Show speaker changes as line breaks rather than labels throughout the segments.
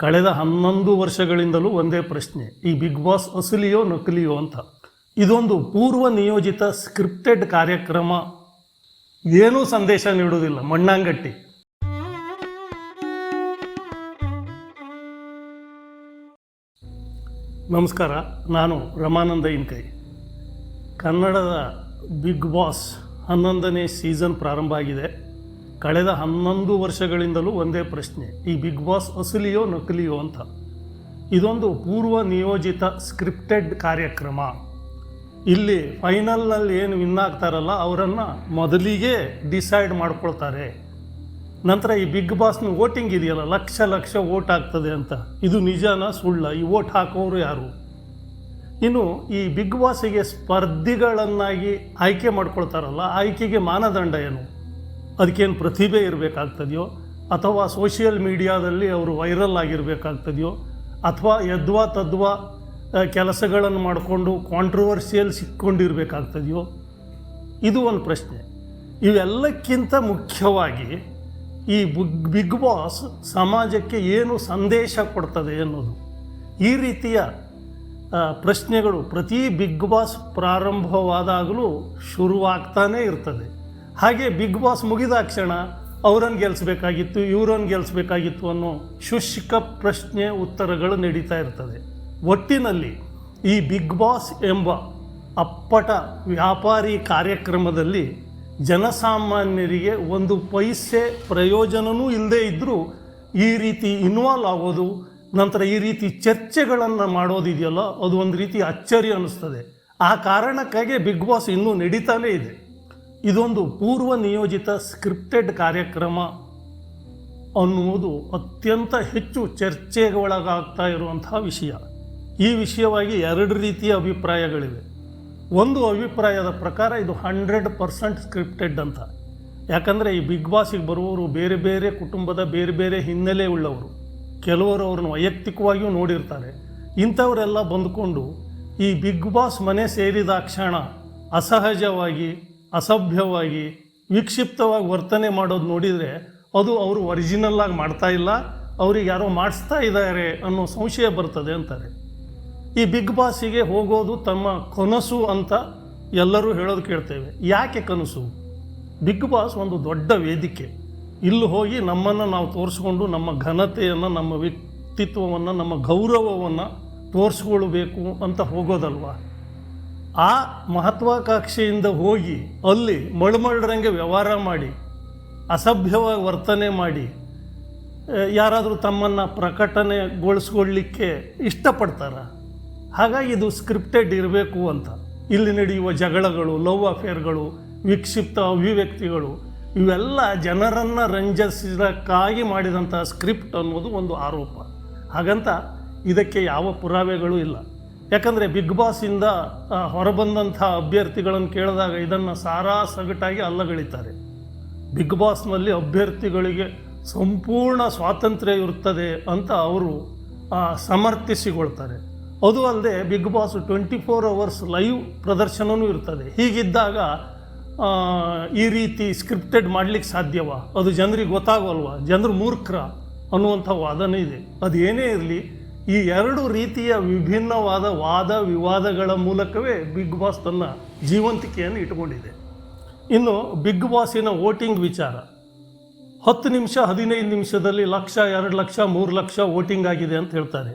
ಕಳೆದ 11 ವರ್ಷಗಳಿಂದಲೂ ಒಂದೇ ಪ್ರಶ್ನೆ, ಈ ಬಿಗ್ ಬಾಸ್ ಅಸಲಿಯೋ ನಕಲಿಯೋ ಅಂತ. ಇದೊಂದು ಪೂರ್ವ ನಿಯೋಜಿತ ಸ್ಕ್ರಿಪ್ಟೆಡ್ ಕಾರ್ಯಕ್ರಮ, ಏನೂ ಸಂದೇಶ ನೀಡುವುದಿಲ್ಲ, ಮಣ್ಣಾಂಗಟ್ಟಿ. ನಮಸ್ಕಾರ, ನಾನು ರಮಾನಂದ ಇನ್ಕೈ. ಕನ್ನಡದ ಬಿಗ್ ಬಾಸ್ 11ನೇ ಸೀಸನ್ ಪ್ರಾರಂಭ ಆಗಿದೆ. ಕಳೆದ 11 ವರ್ಷಗಳಿಂದಲೂ ಒಂದೇ ಪ್ರಶ್ನೆ, ಈ ಬಿಗ್ ಬಾಸ್ ಅಸಲಿಯೋ ನಕಲಿಯೋ ಅಂತ. ಇದೊಂದು ಪೂರ್ವ ನಿಯೋಜಿತ ಸ್ಕ್ರಿಪ್ಟೆಡ್ ಕಾರ್ಯಕ್ರಮ. ಇಲ್ಲಿ ಫೈನಲ್ನಲ್ಲಿ ಏನು ವಿನ್ ಆಗ್ತಾರಲ್ಲ ಅವರನ್ನು ಮೊದಲಿಗೆ ಡಿಸೈಡ್ ಮಾಡ್ಕೊಳ್ತಾರೆ. ನಂತರ ಈ ಬಿಗ್ ಬಾಸ್ನ ವೋಟಿಂಗ್ ಇದೆಯಲ್ಲ, ಲಕ್ಷ ಲಕ್ಷ ವೋಟ್ ಆಗ್ತದೆ ಅಂತ, ಇದು ನಿಜಾನ ಸುಳ್ಳ? ಈ ವೋಟ್ ಹಾಕೋರು ಯಾರು? ಇನ್ನು ಈ ಬಿಗ್ ಬಾಸಿಗೆ ಸ್ಪರ್ಧಿಗಳನ್ನಾಗಿ ಆಯ್ಕೆ ಮಾಡ್ಕೊಳ್ತಾರಲ್ಲ, ಆಯ್ಕೆಗೆ ಮಾನದಂಡ ಏನು? ಅದಕ್ಕೇನು ಪ್ರತಿಭೆ ಇರಬೇಕಾಗ್ತದೆಯೋ, ಅಥವಾ ಸೋಷಿಯಲ್ ಮೀಡಿಯಾದಲ್ಲಿ ಅವರು ವೈರಲ್ ಆಗಿರಬೇಕಾಗ್ತದೆಯೋ, ಅಥವಾ ಯದ್ವಾ ತದ್ವಾ ಕೆಲಸಗಳನ್ನು ಮಾಡಿಕೊಂಡು ಕಾಂಟ್ರವರ್ಸಿಯಲ್ ಸಿಕ್ಕೊಂಡಿರಬೇಕಾಗ್ತದೆಯೋ? ಇದು ಒಂದು ಪ್ರಶ್ನೆ. ಇವೆಲ್ಲಕ್ಕಿಂತ ಮುಖ್ಯವಾಗಿ ಈ ಬಿಗ್ ಬಾಸ್ ಸಮಾಜಕ್ಕೆ ಏನು ಸಂದೇಶ ಕೊಡ್ತದೆ ಅನ್ನೋದು. ಈ ರೀತಿಯ ಪ್ರಶ್ನೆಗಳು ಪ್ರತಿ ಬಿಗ್ ಬಾಸ್ ಪ್ರಾರಂಭವಾದಾಗಲೂ ಶುರುವಾಗ್ತಾನೇ ಇರ್ತದೆ. ಹಾಗೆ ಬಿಗ್ ಬಾಸ್ ಮುಗಿದಾಕ್ಷಣ ಅವರನ್ನು ಗೆಲ್ಲಿಸ್ಬೇಕಾಗಿತ್ತು, ಇವರನ್ನು ಗೆಲ್ಲಿಸ್ಬೇಕಾಗಿತ್ತು ಅನ್ನೋ ಶುಷ್ಕ ಪ್ರಶ್ನೆ ಉತ್ತರಗಳು ನಡೀತಾ ಇರ್ತದೆ. ಒಟ್ಟಿನಲ್ಲಿ ಈ ಬಿಗ್ ಬಾಸ್ ಎಂಬ ಅಪ್ಪಟ ವ್ಯಾಪಾರಿ ಕಾರ್ಯಕ್ರಮದಲ್ಲಿ ಜನಸಾಮಾನ್ಯರಿಗೆ ಒಂದು ಪೈಸೆ ಪ್ರಯೋಜನವೂ ಇಲ್ಲದೇ ಇದ್ದರೂ ಈ ರೀತಿ ಇನ್ವಾಲ್ವ್ ಆಗೋದು, ನಂತರ ಈ ರೀತಿ ಚರ್ಚೆಗಳನ್ನು ಮಾಡೋದಿದೆಯಲ್ಲ, ಅದು ಒಂದು ರೀತಿ ಅಚ್ಚರಿ ಅನ್ನಿಸ್ತದೆ. ಆ ಕಾರಣಕ್ಕಾಗಿ ಬಿಗ್ ಬಾಸ್ ಇನ್ನೂ ನಡೀತಾನೇ ಇದೆ. ಇದೊಂದು ಪೂರ್ವ ನಿಯೋಜಿತ ಸ್ಕ್ರಿಪ್ಟೆಡ್ ಕಾರ್ಯಕ್ರಮ ಅನ್ನುವುದು ಅತ್ಯಂತ ಹೆಚ್ಚು ಚರ್ಚೆಗೆ ಒಳಗಾಗ್ತಾ ಇರುವಂತಹ ವಿಷಯ. ಈ ವಿಷಯವಾಗಿ 2 ರೀತಿಯ ಅಭಿಪ್ರಾಯಗಳಿವೆ. ಒಂದು ಅಭಿಪ್ರಾಯದ ಪ್ರಕಾರ ಇದು 100% ಸ್ಕ್ರಿಪ್ಟೆಡ್ ಅಂತ. ಯಾಕಂದರೆ ಈ ಬಿಗ್ ಬಾಸಿಗೆ ಬರುವವರು ಬೇರೆ ಬೇರೆ ಕುಟುಂಬದ ಬೇರೆ ಬೇರೆ ಹಿನ್ನೆಲೆ ಉಳ್ಳವರು, ಕೆಲವರು ಅವ್ರನ್ನ ವೈಯಕ್ತಿಕವಾಗಿಯೂ ನೋಡಿರ್ತಾರೆ. ಇಂಥವರೆಲ್ಲ ಬಂದುಕೊಂಡು ಈ ಬಿಗ್ ಬಾಸ್ ಮನೆ ಸೇರಿದಾಕ್ಷಣ ಅಸಹಜವಾಗಿ, ಅಸಭ್ಯವಾಗಿ, ವಿಕ್ಷಿಪ್ತವಾಗಿ ವರ್ತನೆ ಮಾಡೋದು ನೋಡಿದರೆ ಅದು ಅವರು ಒರಿಜಿನಲ್ಲಾಗಿ ಮಾಡ್ತಾ ಇಲ್ಲ, ಅವ್ರಿಗೆ ಯಾರೋ ಮಾಡಿಸ್ತಾ ಇದ್ದಾರೆ ಅನ್ನೋ ಸಂಶಯ ಬರ್ತದೆ ಅಂತಾರೆ. ಈ ಬಿಗ್ ಬಾಸಿಗೆ ಹೋಗೋದು ತಮ್ಮ ಕನಸು ಅಂತ ಎಲ್ಲರೂ ಹೇಳೋದು ಕೇಳ್ತೇವೆ. ಯಾಕೆ ಕನಸು? ಬಿಗ್ ಬಾಸ್ ಒಂದು ದೊಡ್ಡ ವೇದಿಕೆ. ಇಲ್ಲಿ ಹೋಗಿ ನಮ್ಮನ್ನು ನಾವು ತೋರಿಸ್ಕೊಂಡು ನಮ್ಮ ಘನತೆಯನ್ನು, ನಮ್ಮ ವ್ಯಕ್ತಿತ್ವವನ್ನು, ನಮ್ಮ ಗೌರವವನ್ನು ತೋರಿಸ್ಕೊಳ್ಬೇಕು ಅಂತ ಹೋಗೋದಲ್ವ. ಆ ಮಹತ್ವಾಕಾಂಕ್ಷೆಯಿಂದ ಹೋಗಿ ಅಲ್ಲಿ ಮಳ್ಮಳ್ರಂಗೆ ವ್ಯವಹಾರ ಮಾಡಿ, ಅಸಭ್ಯವಾಗಿ ವರ್ತನೆ ಮಾಡಿ, ಯಾರಾದರೂ ತಮ್ಮನ್ನು ಪ್ರಕಟಣೆಗೊಳಿಸ್ಕೊಳ್ಳಿಕ್ಕೆ ಇಷ್ಟಪಡ್ತಾರೆ. ಹಾಗಾಗಿ ಇದು ಸ್ಕ್ರಿಪ್ಟೆಡ್ ಇರಬೇಕು ಅಂತ. ಇಲ್ಲಿ ನಡೆಯುವ ಜಗಳಗಳು, ಲವ್ ಅಫೇರ್ಗಳು, ವಿಕ್ಷಿಪ್ತ ಅಭಿವ್ಯಕ್ತಿಗಳು, ಇವೆಲ್ಲ ಜನರನ್ನು ರಂಜಿಸೋಕ್ಕಾಗಿ ಮಾಡಿದಂಥ ಸ್ಕ್ರಿಪ್ಟ್ ಅನ್ನೋದು ಒಂದು ಆರೋಪ. ಹಾಗಂತ ಇದಕ್ಕೆ ಯಾವ ಪುರಾವೆಗಳು ಇಲ್ಲ. ಯಾಕಂದರೆ ಬಿಗ್ ಬಾಸಿಂದ ಹೊರಬಂದಂಥ ಅಭ್ಯರ್ಥಿಗಳನ್ನು ಕೇಳಿದಾಗ ಇದನ್ನು ಸಾರಾಸಗಟಾಗಿ ಅಲ್ಲಗಳಿತಾರೆ. ಬಿಗ್ ಬಾಸ್ನಲ್ಲಿ ಅಭ್ಯರ್ಥಿಗಳಿಗೆ ಸಂಪೂರ್ಣ ಸ್ವಾತಂತ್ರ್ಯ ಇರುತ್ತದೆ ಅಂತ ಅವರು ಸಮರ್ಥಿಸಿಕೊಳ್ತಾರೆ. ಅದು ಅಲ್ಲದೆ ಬಿಗ್ ಬಾಸ್ 24 hours ಲೈವ್ ಪ್ರದರ್ಶನವೂ ಇರ್ತದೆ. ಹೀಗಿದ್ದಾಗ ಈ ರೀತಿ ಸ್ಕ್ರಿಪ್ಟೆಡ್ ಮಾಡಲಿಕ್ಕೆ ಸಾಧ್ಯವಾ? ಅದು ಜನರಿಗೆ ಗೊತ್ತಾಗೋಲ್ವಾ? ಜನರು ಮೂರ್ಖರ ಅನ್ನುವಂಥ ವಾದನೇ ಇದೆ. ಅದು ಏನೇ ಇರಲಿ, ಈ 2 ರೀತಿಯ ವಿಭಿನ್ನವಾದ ವಾದ ವಿವಾದಗಳ ಮೂಲಕವೇ ಬಿಗ್ ಬಾಸ್ ತನ್ನ ಜೀವಂತಿಕೆಯನ್ನು ಇಟ್ಕೊಂಡಿದೆ. ಇನ್ನು ಬಿಗ್ ಬಾಸಿನ ವೋಟಿಂಗ್ ವಿಚಾರ, 10 ನಿಮಿಷ 15 ನಿಮಿಷದಲ್ಲಿ 1 ಲಕ್ಷ 2 ಲಕ್ಷ 3 ಲಕ್ಷ ವೋಟಿಂಗ್ ಆಗಿದೆ ಅಂತ ಹೇಳ್ತಾರೆ.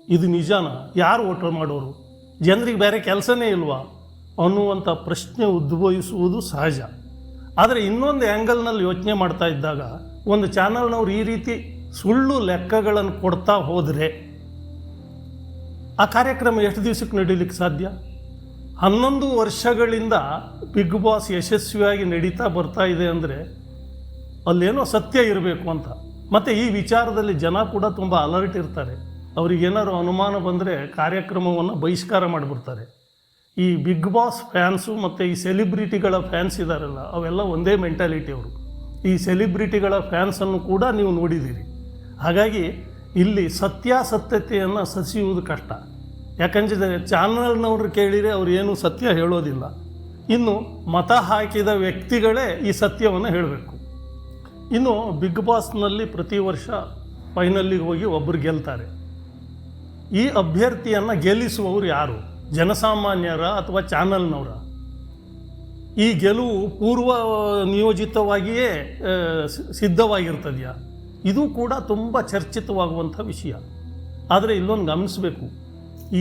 ಇದು ನಿಜಾನ? ಯಾರು ವೋಟ್ ಮಾಡೋರು? ಜನರಿಗೆ ಬೇರೆ ಕೆಲಸನೇ ಇಲ್ವಾ ಅನ್ನುವಂಥ ಪ್ರಶ್ನೆ ಉದ್ಭವಿಸುವುದು ಸಹಜ. ಆದರೆ ಇನ್ನೊಂದು ಆ್ಯಂಗಲ್ನಲ್ಲಿ ಯೋಚನೆ ಮಾಡ್ತಾ ಇದ್ದಾಗ, ಒಂದು ಚಾನಲ್ನವ್ರು ಈ ರೀತಿ ಸುಳ್ಳು ಲೆಕ್ಕಗಳನ್ನು ಕೊಡ್ತಾ ಹೋದರೆ ಆ ಕಾರ್ಯಕ್ರಮ ಎಷ್ಟು ದಿವಸಕ್ಕೆ ನಡೀಲಿಕ್ಕೆ ಸಾಧ್ಯ? 11 ವರ್ಷಗಳಿಂದ ಬಿಗ್ ಬಾಸ್ ಯಶಸ್ವಿಯಾಗಿ ನಡೀತಾ ಬರ್ತಾ ಇದೆ ಅಂದರೆ ಅಲ್ಲೇನೋ ಸತ್ಯ ಇರಬೇಕು ಅಂತ. ಮತ್ತು ಈ ವಿಚಾರದಲ್ಲಿ ಜನ ಕೂಡ ತುಂಬ ಅಲರ್ಟ್ ಇರ್ತಾರೆ. ಅವ್ರಿಗೇನಾದ್ರು ಅನುಮಾನ ಬಂದರೆ ಕಾರ್ಯಕ್ರಮವನ್ನು ಬಹಿಷ್ಕಾರ ಮಾಡಿಬಿಡ್ತಾರೆ. ಈ ಬಿಗ್ ಬಾಸ್ ಫ್ಯಾನ್ಸು ಮತ್ತು ಈ ಸೆಲಿಬ್ರಿಟಿಗಳ ಫ್ಯಾನ್ಸ್ ಇದ್ದಾರಲ್ಲ, ಅವೆಲ್ಲ ಒಂದೇ ಮೆಂಟಾಲಿಟಿ ಅವರು. ಈ ಸೆಲಿಬ್ರಿಟಿಗಳ ಫ್ಯಾನ್ಸನ್ನು ಕೂಡ ನೀವು ನೋಡಿದ್ದೀರಿ. ಹಾಗಾಗಿ ಇಲ್ಲಿ ಸತ್ಯಾಸತ್ಯತೆಯನ್ನು ಸಸಿಯುವುದು ಕಷ್ಟ. ಯಾಕಂದರೆ ಚಾನಲ್ನವ್ರು ಕೇಳಿದರೆ ಅವ್ರು ಏನೂ ಸತ್ಯ ಹೇಳೋದಿಲ್ಲ. ಇನ್ನು ಮತ ಹಾಕಿದ ವ್ಯಕ್ತಿಗಳೇ ಈ ಸತ್ಯವನ್ನು ಹೇಳಬೇಕು. ಇನ್ನು ಬಿಗ್ ಬಾಸ್ನಲ್ಲಿ ಪ್ರತಿ ವರ್ಷ ಫೈನಲ್ಲಿಗೆ ಹೋಗಿ ಒಬ್ಬರು ಗೆಲ್ತಾರೆ. ಈ ಅಭ್ಯರ್ಥಿಯನ್ನು ಗೆಲ್ಲಿಸುವವರು ಯಾರು? ಜನಸಾಮಾನ್ಯರ ಅಥವಾ ಚಾನಲ್ನವರ? ಈ ಗೆಲುವು ಪೂರ್ವ ನಿಯೋಜಿತವಾಗಿಯೇ ಸಿದ್ಧವಾಗಿರ್ತದೆಯಾ? ಇದು ಕೂಡ ತುಂಬ ಚರ್ಚಿತವಾಗುವಂಥ ವಿಷಯ. ಆದರೆ ಇಲ್ಲೊಂದು ಗಮನಿಸಬೇಕು,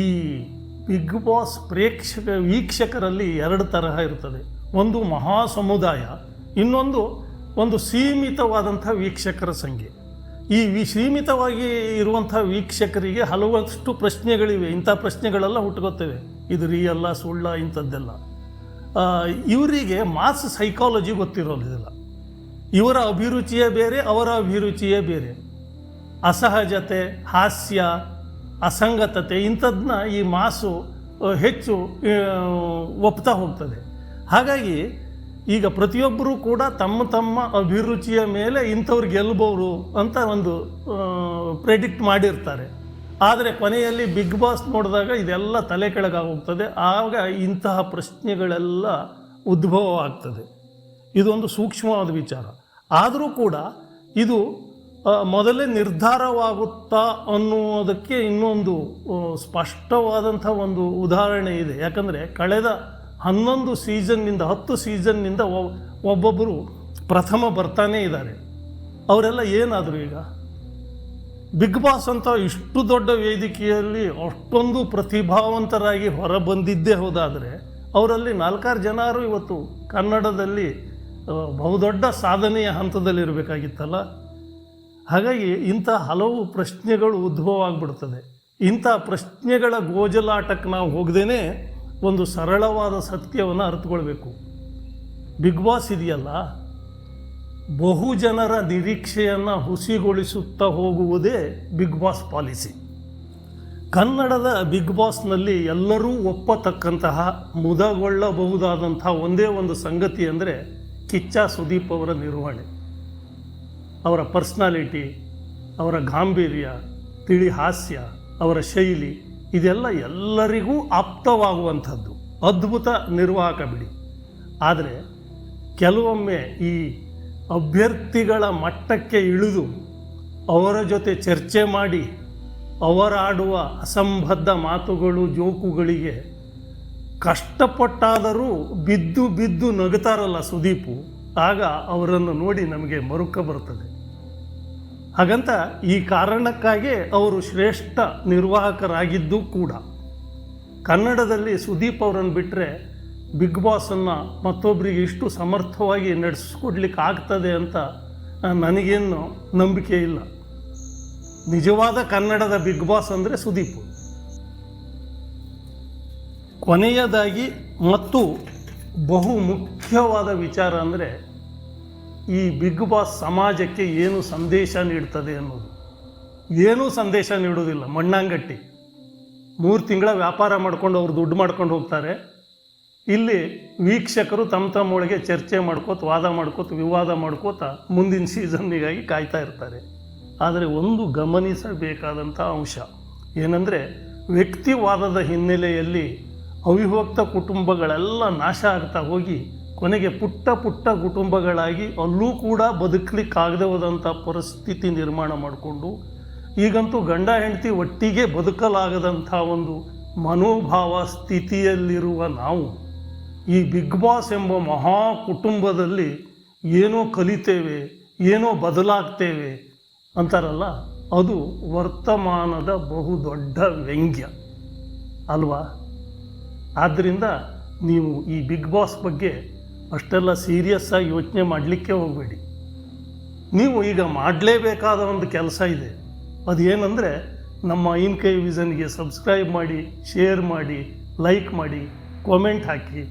ಈ ಬಿಗ್ ಬಾಸ್ ವೀಕ್ಷಕರಲ್ಲಿ ಎರಡು ತರಹ ಇರ್ತದೆ. ಒಂದು ಮಹಾ ಸಮುದಾಯ, ಇನ್ನೊಂದು ಸೀಮಿತವಾದಂಥ ವೀಕ್ಷಕರ ಸಂಖ್ಯೆ. ಈ ಸೀಮಿತವಾಗಿ ಇರುವಂಥ ವೀಕ್ಷಕರಿಗೆ ಹಲವಷ್ಟು ಪ್ರಶ್ನೆಗಳಿವೆ. ಇಂಥ ಪ್ರಶ್ನೆಗಳೆಲ್ಲ ಹುಟ್ಟುಕೊಳ್ತವೆ, ಇದು ರಿಯಲ್ಲ ಸುಳ್ಳ ಇಂಥದ್ದೆಲ್ಲ. ಇವರಿಗೆ ಮಾಸ್ ಸೈಕಾಲಜಿ ಗೊತ್ತಿರೋದಿಲ್ಲ. ಇವರ ಅಭಿರುಚಿಯೇ ಬೇರೆ, ಅವರ ಅಭಿರುಚಿಯೇ ಬೇರೆ. ಅಸಹಜತೆ, ಹಾಸ್ಯ, ಅಸಂಗತತೆ ಇಂಥದ್ದನ್ನ ಈ ಮಾಸು ಹೆಚ್ಚು ಒಪ್ತಾ ಹೋಗ್ತದೆ. ಹಾಗಾಗಿ ಈಗ ಪ್ರತಿಯೊಬ್ಬರೂ ಕೂಡ ತಮ್ಮ ತಮ್ಮ ಅಭಿರುಚಿಯ ಮೇಲೆ ಇಂಥವ್ರು ಗೆಲ್ಬೋದು ಅಂತ ಒಂದು ಪ್ರೆಡಿಕ್ಟ್ ಮಾಡಿರ್ತಾರೆ. ಆದರೆ ಕೊನೆಯಲ್ಲಿ ಬಿಗ್ ಬಾಸ್ ನೋಡಿದಾಗ ಇದೆಲ್ಲ ತಲೆ ಕೆಳಗಾಗೋಗ್ತದೆ. ಆಗ ಇಂತಹ ಪ್ರಶ್ನೆಗಳೆಲ್ಲ ಉದ್ಭವ ಆಗ್ತದೆ. ಇದೊಂದು ಸೂಕ್ಷ್ಮವಾದ ವಿಚಾರ. ಆದರೂ ಕೂಡ ಇದು ಮೊದಲೇ ನಿರ್ಧಾರವಾಗುತ್ತಾ ಅನ್ನುವುದಕ್ಕೆ ಇನ್ನೊಂದು ಸ್ಪಷ್ಟವಾದಂಥ ಒಂದು ಉದಾಹರಣೆ ಇದೆ. ಯಾಕಂದರೆ ಕಳೆದ 11 ಸೀಸನ್ನಿಂದ 10 ಸೀಸನ್ನಿಂದ ಒಬ್ಬೊಬ್ಬರು ಪ್ರಥಮ ಬರ್ತಾನೇ ಇದ್ದಾರೆ. ಅವರೆಲ್ಲ ಏನಾದರೂ ಈಗ ಬಿಗ್ ಬಾಸ್ ಅಂತ ಇಷ್ಟು ದೊಡ್ಡ ವೇದಿಕೆಯಲ್ಲಿ ಅಷ್ಟೊಂದು ಪ್ರತಿಭಾವಂತರಾಗಿ ಹೊರ ಬಂದಿದ್ದೇ ಹೋದಾದರೆ ಅವರಲ್ಲಿ 4-6 ಜನರು ಇವತ್ತು ಕನ್ನಡದಲ್ಲಿ ಬಹುದೊಡ್ಡ ಸಾಧನೆಯ ಹಂತದಲ್ಲಿರಬೇಕಾಗಿತ್ತಲ್ಲ. ಹಾಗಾಗಿ ಇಂಥ ಹಲವು ಪ್ರಶ್ನೆಗಳು ಉದ್ಭವ ಆಗಿಬಿಡ್ತದೆ. ಇಂಥ ಪ್ರಶ್ನೆಗಳ ಗೋಜಲಾಟಕ್ಕೆ ನಾವು ಹೋಗದೇನೆ ಒಂದು ಸರಳವಾದ ಸತ್ಯವನ್ನು ಅರ್ಥಕೊಳ್ಬೇಕು. ಬಿಗ್ ಬಾಸ್ ಇದೆಯಲ್ಲ, ಬಹುಜನರ ನಿರೀಕ್ಷೆಯನ್ನು ಹುಸಿಗೊಳಿಸುತ್ತಾ ಹೋಗುವುದೇ ಬಿಗ್ ಬಾಸ್ ಪಾಲಿಸಿ. ಕನ್ನಡದ ಬಿಗ್ ಬಾಸ್ನಲ್ಲಿ ಎಲ್ಲರೂ ಒಪ್ಪತಕ್ಕಂತಹ ಮುದಗೊಳ್ಳಬಹುದಾದಂಥ ಒಂದೇ ಒಂದು ಸಂಗತಿ ಅಂದರೆ ಕಿಚ್ಚ ಸುದೀಪ್ ಅವರ ನಿರ್ವಹಣೆ, ಅವರ ಪರ್ಸ್ನಾಲಿಟಿ, ಅವರ ಗಾಂಭೀರ್ಯ, ತಿಳಿ ಹಾಸ್ಯ, ಅವರ ಶೈಲಿ, ಇದೆಲ್ಲ ಎಲ್ಲರಿಗೂ ಆಪ್ತವಾಗುವಂಥದ್ದು. ಅದ್ಭುತ ನಿರ್ವಾಹಕ ಬಿಡಿ. ಆದರೆ ಕೆಲವೊಮ್ಮೆ ಈ ಅಭ್ಯರ್ಥಿಗಳ ಮಟ್ಟಕ್ಕೆ ಇಳಿದು ಅವರ ಜೊತೆ ಚರ್ಚೆ ಮಾಡಿ ಅವರಾಡುವ ಅಸಂಬದ್ಧ ಮಾತುಗಳು, ಜೋಕುಗಳಿಗೆ ಕಷ್ಟಪಟ್ಟಾದರೂ ಬಿದ್ದು ಬಿದ್ದು ನಗುತ್ತಾರಲ್ಲ ಸುದೀಪು, ಆಗ ಅವರನ್ನು ನೋಡಿ ನಮಗೆ ಮರುಕ ಬರ್ತದೆ. ಹಾಗಂತ ಈ ಕಾರಣಕ್ಕಾಗಿ ಅವರು ಶ್ರೇಷ್ಠ ನಿರ್ವಾಹಕರಾಗಿದ್ದು ಕೂಡ. ಕನ್ನಡದಲ್ಲಿ ಸುದೀಪ್ ಅವರನ್ನು ಬಿಟ್ಟರೆ ಬಿಗ್ ಬಾಸನ್ನು ಮತ್ತೊಬ್ಬರಿಗೆ ಇಷ್ಟು ಸಮರ್ಥವಾಗಿ ನಡೆಸ್ಕೊಡ್ಲಿಕ್ಕೆ ಆಗ್ತದೆ ಅಂತ ನನಗೇನು ನಂಬಿಕೆ ಇಲ್ಲ. ನಿಜವಾದ ಕನ್ನಡದ ಬಿಗ್ ಬಾಸ್ ಅಂದರೆ ಸುದೀಪ್. ಕೊನೆಯದಾಗಿ ಮತ್ತು ಬಹು ಮುಖ್ಯವಾದ ವಿಚಾರ ಅಂದರೆ ಈ ಬಿಗ್ ಬಾಸ್ ಸಮಾಜಕ್ಕೆ ಏನು ಸಂದೇಶ ನೀಡ್ತದೆ ಅನ್ನೋದು. ಏನೂ ಸಂದೇಶ ನೀಡೋದಿಲ್ಲ, ಮಣ್ಣಾಂಗಟ್ಟಿ. 3 ತಿಂಗಳ ವ್ಯಾಪಾರ ಮಾಡ್ಕೊಂಡು ಅವ್ರು ದುಡ್ಡು ಮಾಡ್ಕೊಂಡು ಹೋಗ್ತಾರೆ. ಇಲ್ಲಿ ವೀಕ್ಷಕರು ತಮ್ಮ ಒಳಗೆ ಚರ್ಚೆ ಮಾಡ್ಕೋತ, ವಾದ ಮಾಡ್ಕೋತ, ವಿವಾದ ಮಾಡ್ಕೋತ ಮುಂದಿನ ಸೀಸನ್ನಿಗಾಗಿ ಕಾಯ್ತಾ ಇರ್ತಾರೆ. ಆದರೆ ಒಂದು ಗಮನಿಸಬೇಕಾದಂಥ ಅಂಶ ಏನಂದರೆ, ವ್ಯಕ್ತಿವಾದದ ಹಿನ್ನೆಲೆಯಲ್ಲಿ ಅವಿಭಕ್ತ ಕುಟುಂಬಗಳೆಲ್ಲ ನಾಶ ಆಗ್ತಾ ಹೋಗಿ ಕೊನೆಗೆ ಪುಟ್ಟ ಪುಟ್ಟ ಕುಟುಂಬಗಳಾಗಿ ಅಲ್ಲೂ ಕೂಡ ಬದುಕಲಿಕ್ಕಾಗದೆ ಹೋದಂಥ ಪರಿಸ್ಥಿತಿ ನಿರ್ಮಾಣ ಮಾಡಿಕೊಂಡು ಈಗಂತೂ ಗಂಡ ಹೆಂಡತಿ ಒಟ್ಟಿಗೆ ಬದುಕಲಾಗದಂಥ ಒಂದು ಮನೋಭಾವ ಸ್ಥಿತಿಯಲ್ಲಿರುವ ನಾವು ಈ ಬಿಗ್ ಬಾಸ್ ಎಂಬ ಮಹಾ ಕುಟುಂಬದಲ್ಲಿ ಏನೋ ಕಲಿತೇವೆ, ಏನೋ ಬದಲಾಗ್ತೇವೆ ಅಂತಾರಲ್ಲ, ಅದು ವರ್ತಮಾನದ ಬಹುದೊಡ್ಡ ವ್ಯಂಗ್ಯ ಅಲ್ವಾ? ಆದ್ದರಿಂದ ನೀವು ಈ ಬಿಗ್ ಬಾಸ್ ಬಗ್ಗೆ ಅಷ್ಟೆಲ್ಲ ಸೀರಿಯಸ್ಸಾಗಿ ಯೋಚನೆ ಮಾಡಲಿಕ್ಕೆ ಹೋಗಬೇಡಿ. ನೀವು ಈಗ ಮಾಡಲೇಬೇಕಾದ ಒಂದು ಕೆಲಸ ಇದೆ. ಅದೇನೆಂದರೆ, ನಮ್ಮ ಐನ್ಕೈ ವಿಷನ್ಗೆ ಸಬ್ಸ್ಕ್ರೈಬ್ ಮಾಡಿ, ಶೇರ್ ಮಾಡಿ, ಲೈಕ್ ಮಾಡಿ, ಕಾಮೆಂಟ್ ಹಾಕಿ.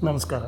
ನಮಸ್ಕಾರ.